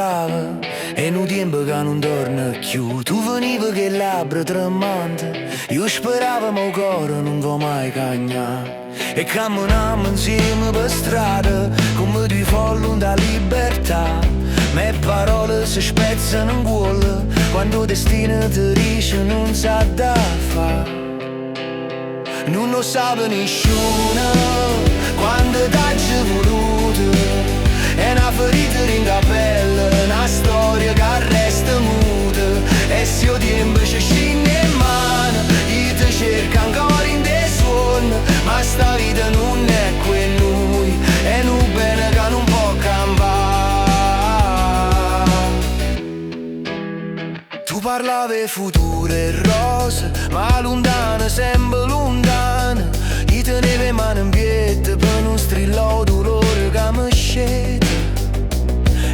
passava e un tempo che non torna più. Tu venivi che labbra tremante, io speravo mio cuore non va mai cagnare. E camminammo insieme per strada come due folli da libertà. Me parole si spezzano in cuore quando il destino ti dice non sa da fa. Non lo sa nessuno quando t'hai voluto. È una ferita in capella, una storia che resta muta. E se io tempo ci scende in mano, io ti cerco ancora in te suono. Ma sta vita non è quel noi, è un bene che non può cambiare. Tu parlavi futuro e rose, ma lontano, sempre lontano. Io tenevo in mano in piede per non strillare dolore che mi scende.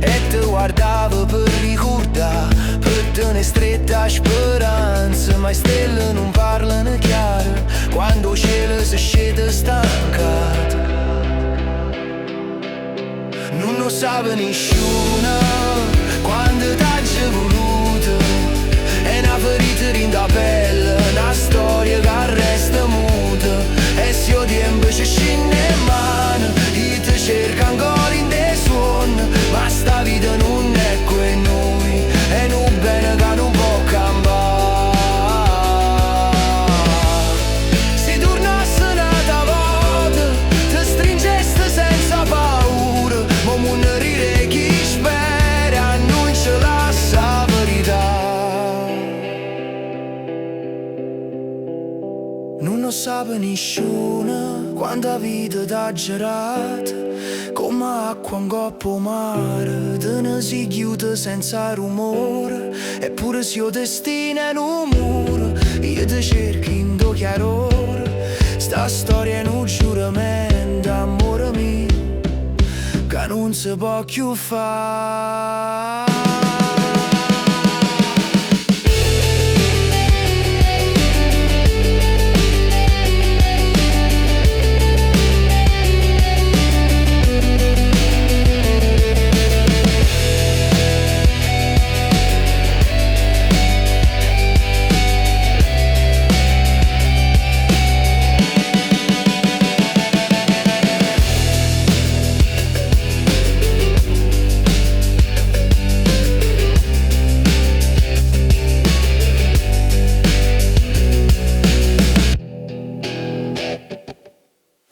E ti guardavo per ricordare, per tenere stretta speranza. Ma le stelle non parlano chiaro quando il cielo si scende stancato. Non lo sa nessuno quando t'hai voluto. È una ferita in la pelle, una storia che resta muta. E se io tempo ci scende in mano, io ti cerco ancora in te suono. Ma sta vita non è quel noi, è un bene che non può cambiare. Se tornasse un'altra volta, ti stringeste senza paura. Ma morire chi spera non ce la sa verità. Non lo sa nessuno quando la vita t'ha girata come acqua in coppa mare. Te ne si chiude senza rumore, eppure se io destino è un muro. Io ti cerco in tuo chiarore, sta storia è un giuramento, amore mio, che non si può più fare.